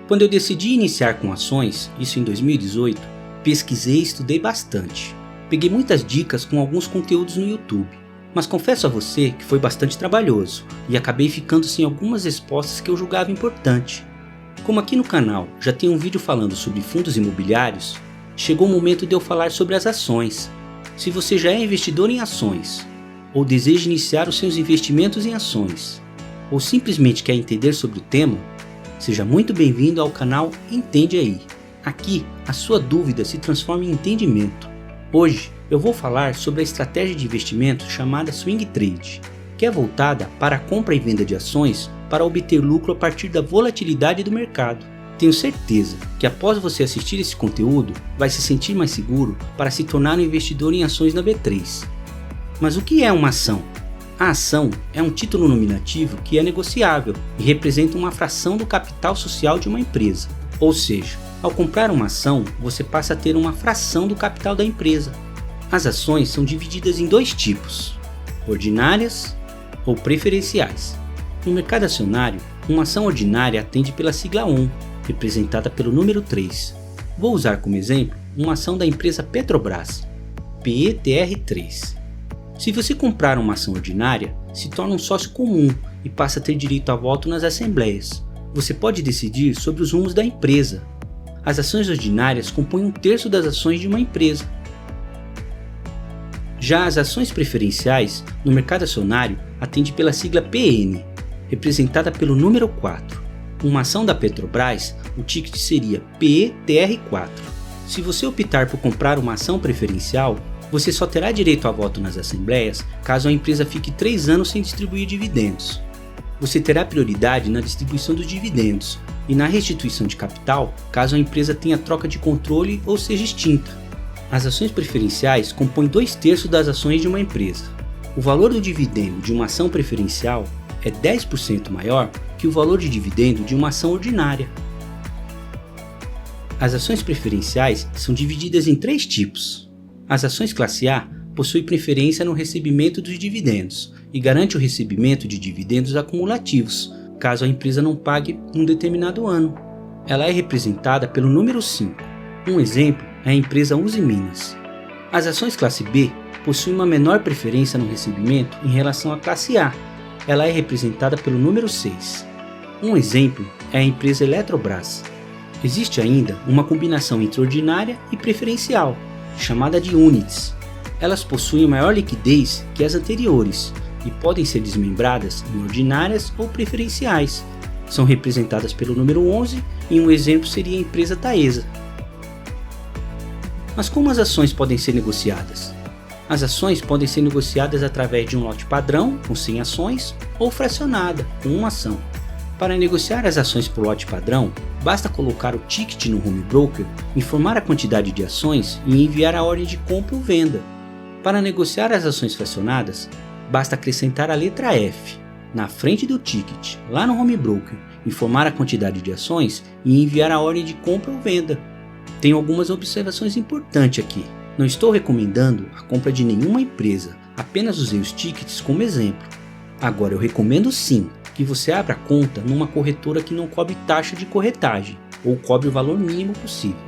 Quando eu decidi iniciar com ações, isso em 2018, pesquisei e estudei bastante. Peguei muitas dicas com alguns conteúdos no YouTube, mas confesso a você que foi bastante trabalhoso e acabei ficando sem algumas respostas que eu julgava importante. Como aqui no canal já tem um vídeo falando sobre fundos imobiliários, chegou o momento de eu falar sobre as ações. Se você já é investidor em ações, ou deseja iniciar os seus investimentos em ações, ou simplesmente quer entender sobre o tema, seja muito bem-vindo ao canal Entende Aí. Aqui, a sua dúvida se transforma em entendimento. Hoje, eu vou falar sobre a estratégia de investimento chamada Swing Trade, que é voltada para a compra e venda de ações para obter lucro a partir da volatilidade do mercado. Tenho certeza que após você assistir esse conteúdo, vai se sentir mais seguro para se tornar um investidor em ações na B3. Mas o que é uma ação? A ação é um título nominativo que é negociável e representa uma fração do capital social de uma empresa. Ou seja, ao comprar uma ação, você passa a ter uma fração do capital da empresa. As ações são divididas em dois tipos, ordinárias ou preferenciais. No mercado acionário, uma ação ordinária atende pela sigla 1, representada pelo número 3. Vou usar como exemplo uma ação da empresa Petrobras, PETR3. Se você comprar uma ação ordinária, se torna um sócio comum e passa a ter direito a voto nas assembleias. Você pode decidir sobre os rumos da empresa. As ações ordinárias compõem 1/3 das ações de uma empresa. Já as ações preferenciais, no mercado acionário, atende pela sigla PN, representada pelo número 4. Uma ação da Petrobras, o ticket seria PETR4. Se você optar por comprar uma ação preferencial, você só terá direito a voto nas assembleias caso a empresa fique 3 anos sem distribuir dividendos. Você terá prioridade na distribuição dos dividendos e na restituição de capital caso a empresa tenha troca de controle ou seja extinta. As ações preferenciais compõem 2/3 das ações de uma empresa. O valor do dividendo de uma ação preferencial é 10% maior que o valor de dividendo de uma ação ordinária. As ações preferenciais são divididas em 3 tipos. As ações classe A possuem preferência no recebimento dos dividendos e garante o recebimento de dividendos acumulativos, caso a empresa não pague um determinado ano. Ela é representada pelo número 5. Um exemplo é a empresa Uzi Minas. As ações classe B possuem uma menor preferência no recebimento em relação à classe A. Ela é representada pelo número 6. Um exemplo é a empresa Eletrobras. Existe ainda uma combinação entre ordinária e preferencial, chamada de units. Elas possuem maior liquidez que as anteriores e podem ser desmembradas em ordinárias ou preferenciais. São representadas pelo número 11 e um exemplo seria a empresa Taesa. Mas como as ações podem ser negociadas? As ações podem ser negociadas através de um lote padrão, com 100 ações, ou fracionada, com uma ação. Para negociar as ações por lote padrão, basta colocar o ticket no home broker, informar a quantidade de ações e enviar a ordem de compra ou venda. Para negociar as ações fracionadas, basta acrescentar a letra F na frente do ticket, lá no home broker, informar a quantidade de ações e enviar a ordem de compra ou venda. Tenho algumas observações importantes aqui. Não estou recomendando a compra de nenhuma empresa, apenas usei os tickets como exemplo. Agora eu recomendo sim que você abra conta numa corretora que não cobre taxa de corretagem ou cobre o valor mínimo possível.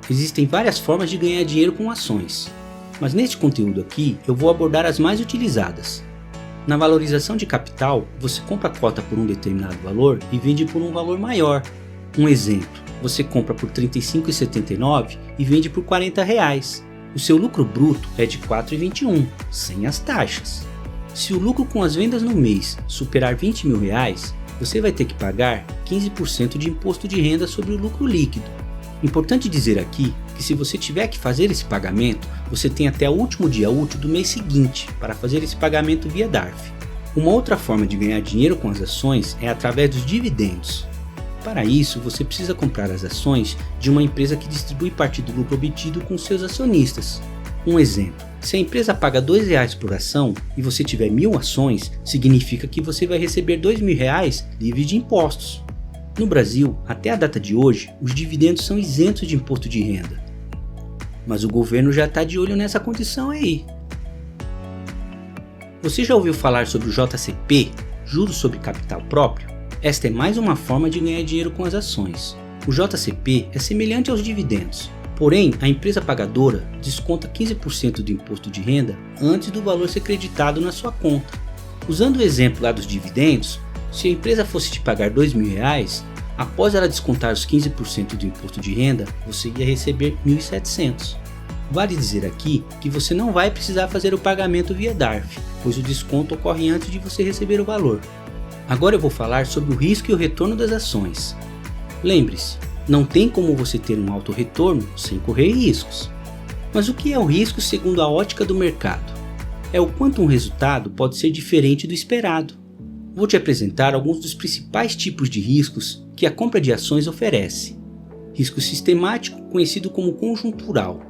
Existem várias formas de ganhar dinheiro com ações, mas neste conteúdo aqui eu vou abordar as mais utilizadas. Na valorização de capital, você compra a cota por um determinado valor e vende por um valor maior. Um exemplo, você compra por R$ 35,79 e vende por R$ 40. O seu lucro bruto é de R$ 4,21, sem as taxas. Se o lucro com as vendas no mês superar R$ 20 mil, você vai ter que pagar 15% de imposto de renda sobre o lucro líquido. Importante dizer aqui que se você tiver que fazer esse pagamento, você tem até o último dia útil do mês seguinte para fazer esse pagamento via DARF. Uma outra forma de ganhar dinheiro com as ações é através dos dividendos. Para isso, você precisa comprar as ações de uma empresa que distribui parte do lucro obtido com seus acionistas. Um exemplo, se a empresa paga R$ 2 por ação e você tiver 1.000 ações, significa que você vai receber R$ 2.000 livres de impostos. No Brasil, até a data de hoje, os dividendos são isentos de imposto de renda. Mas o governo já está de olho nessa condição aí. Você já ouviu falar sobre o JCP, Juros sobre Capital Próprio? Esta é mais uma forma de ganhar dinheiro com as ações. O JCP é semelhante aos dividendos, porém a empresa pagadora desconta 15% do imposto de renda antes do valor ser creditado na sua conta. Usando o exemplo lá dos dividendos, se a empresa fosse te pagar R$2.000, após ela descontar os 15% do imposto de renda, você ia receber R$1.700. Vale dizer aqui que você não vai precisar fazer o pagamento via DARF, pois o desconto ocorre antes de você receber o valor. Agora eu vou falar sobre o risco e o retorno das ações. Lembre-se, não tem como você ter um alto retorno sem correr riscos. Mas o que é o risco segundo a ótica do mercado? É o quanto um resultado pode ser diferente do esperado. Vou te apresentar alguns dos principais tipos de riscos que a compra de ações oferece. Risco sistemático, conhecido como conjuntural.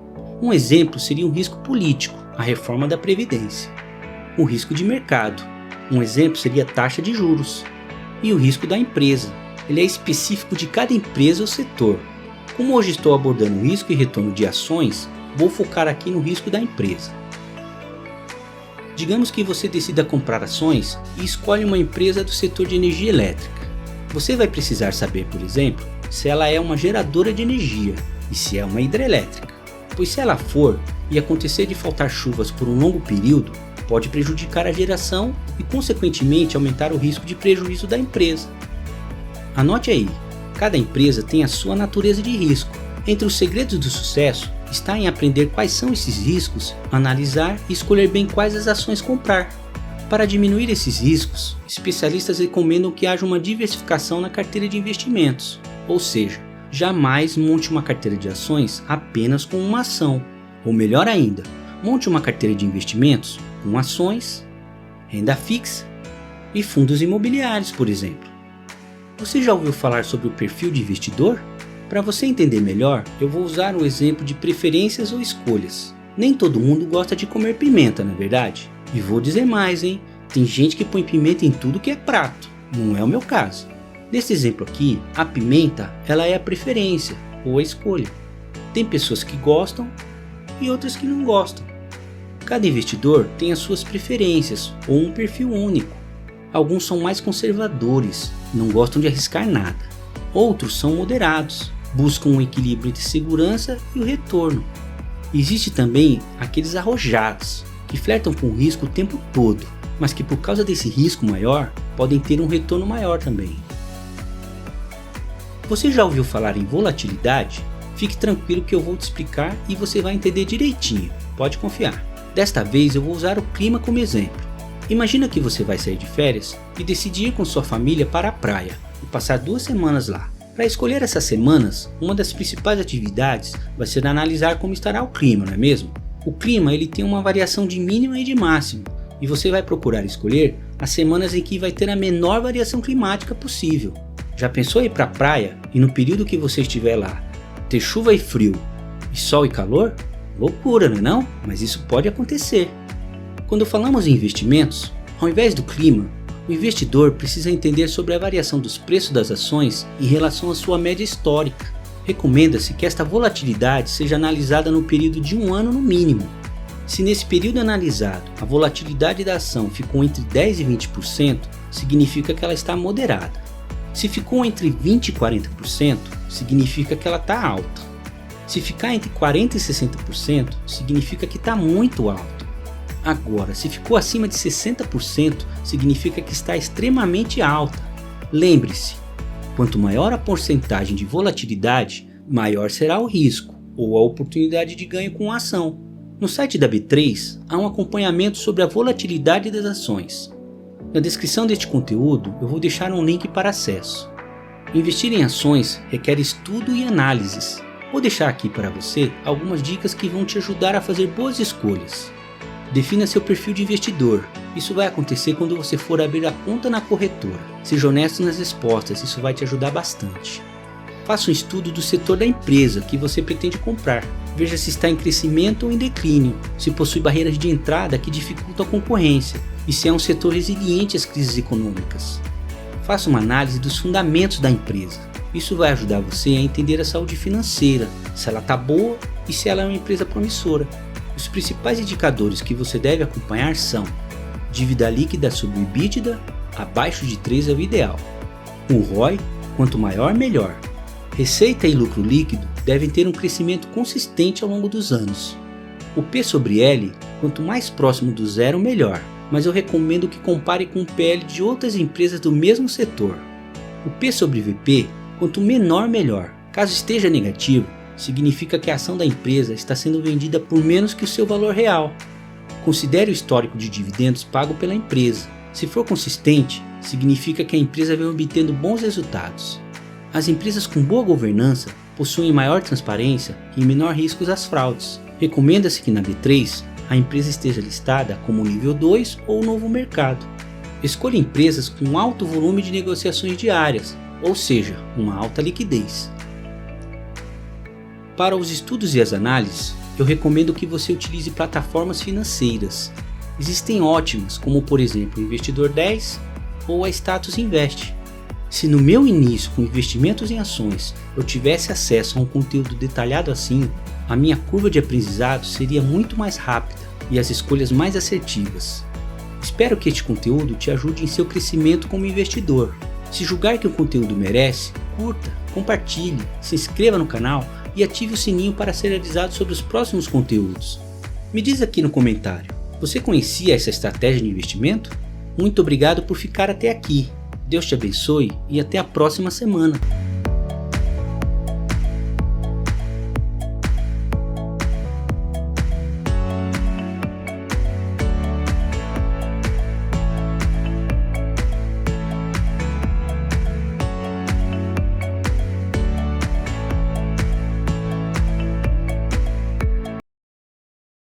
Um exemplo seria um risco político, a reforma da Previdência. O risco de mercado. Um exemplo seria a taxa de juros. E o risco da empresa. Ele é específico de cada empresa ou setor. Como hoje estou abordando o risco e retorno de ações, vou focar aqui no risco da empresa. Digamos que você decida comprar ações e escolhe uma empresa do setor de energia elétrica. Você vai precisar saber, por exemplo, se ela é uma geradora de energia e se é uma hidrelétrica, pois se ela for e acontecer de faltar chuvas por um longo período, pode prejudicar a geração e consequentemente aumentar o risco de prejuízo da empresa. Anote aí, cada empresa tem a sua natureza de risco. Entre os segredos do sucesso está em aprender quais são esses riscos, analisar e escolher bem quais as ações comprar. Para diminuir esses riscos, especialistas recomendam que haja uma diversificação na carteira de investimentos, ou seja, jamais monte uma carteira de ações apenas com uma ação, ou melhor ainda, monte uma carteira de investimentos com ações, renda fixa e fundos imobiliários, por exemplo. Você já ouviu falar sobre o perfil de investidor? Para você entender melhor, eu vou usar o exemplo de preferências ou escolhas. Nem todo mundo gosta de comer pimenta, não é verdade? E vou dizer mais, hein? Tem gente que põe pimenta em tudo que é prato. Não é o meu caso. Nesse exemplo aqui, a pimenta, ela é a preferência ou a escolha. Tem pessoas que gostam e outras que não gostam. Cada investidor tem as suas preferências ou um perfil único. Alguns são mais conservadores, não gostam de arriscar nada. Outros são moderados, buscam um equilíbrio entre segurança e o retorno. Existe também aqueles arrojados, que flertam com o risco o tempo todo, mas que por causa desse risco maior, podem ter um retorno maior também. Você já ouviu falar em volatilidade? Fique tranquilo que eu vou te explicar e você vai entender direitinho, pode confiar. Desta vez eu vou usar o clima como exemplo. Imagina que você vai sair de férias e decide ir com sua família para a praia e passar 2 semanas lá. Para escolher essas semanas, uma das principais atividades vai ser analisar como estará o clima, não é mesmo? O clima ele tem uma variação de mínima e de máximo, e você vai procurar escolher as semanas em que vai ter a menor variação climática possível. Já pensou em ir para a praia e no período que você estiver lá, ter chuva e frio, e sol e calor? Loucura, não é não? Mas isso pode acontecer. Quando falamos em investimentos, ao invés do clima, o investidor precisa entender sobre a variação dos preços das ações em relação à sua média histórica. Recomenda-se que esta volatilidade seja analisada no período de 1 ano no mínimo. Se nesse período analisado a volatilidade da ação ficou entre 10% e 20%, significa que ela está moderada. Se ficou entre 20% e 40%, significa que ela está alta. Se ficar entre 40% e 60%, significa que está muito alta. Agora, se ficou acima de 60%, significa que está extremamente alta. Lembre-se, quanto maior a porcentagem de volatilidade, maior será o risco ou a oportunidade de ganho com a ação. No site da B3 há um acompanhamento sobre a volatilidade das ações. Na descrição deste conteúdo eu vou deixar um link para acesso. Investir em ações requer estudo e análises. Vou deixar aqui para você algumas dicas que vão te ajudar a fazer boas escolhas. Defina seu perfil de investidor. Isso vai acontecer quando você for abrir a conta na corretora. Seja honesto nas respostas, isso vai te ajudar bastante. Faça um estudo do setor da empresa que você pretende comprar. Veja se está em crescimento ou em declínio, se possui barreiras de entrada que dificultam a concorrência e se é um setor resiliente às crises econômicas. Faça uma análise dos fundamentos da empresa. Isso vai ajudar você a entender a saúde financeira, se ela está boa e se ela é uma empresa promissora. Os principais indicadores que você deve acompanhar são: dívida líquida sobre EBITDA, abaixo de 3 é o ideal. O ROI, quanto maior, melhor. Receita e lucro líquido devem ter um crescimento consistente ao longo dos anos. O P sobre L, quanto mais próximo do zero, melhor, mas eu recomendo que compare com o PL de outras empresas do mesmo setor. O P sobre VP, quanto menor, melhor. Caso esteja negativo, significa que a ação da empresa está sendo vendida por menos que o seu valor real. Considere o histórico de dividendos pago pela empresa. Se for consistente, significa que a empresa vem obtendo bons resultados. As empresas com boa governança possuem maior transparência e menor riscos às fraudes. Recomenda-se que na B3 a empresa esteja listada como nível 2 ou novo mercado. Escolha empresas com alto volume de negociações diárias, ou seja, uma alta liquidez. Para os estudos e as análises, eu recomendo que você utilize plataformas financeiras. Existem ótimas, como por exemplo o Investidor 10 ou a Status Invest. Se no meu início com investimentos em ações eu tivesse acesso a um conteúdo detalhado assim, a minha curva de aprendizado seria muito mais rápida e as escolhas mais assertivas. Espero que este conteúdo te ajude em seu crescimento como investidor. Se julgar que o conteúdo merece, curta, compartilhe, se inscreva no canal e ative o sininho para ser avisado sobre os próximos conteúdos. Me diz aqui no comentário, você conhecia essa estratégia de investimento? Muito obrigado por ficar até aqui. Deus te abençoe e até a próxima semana.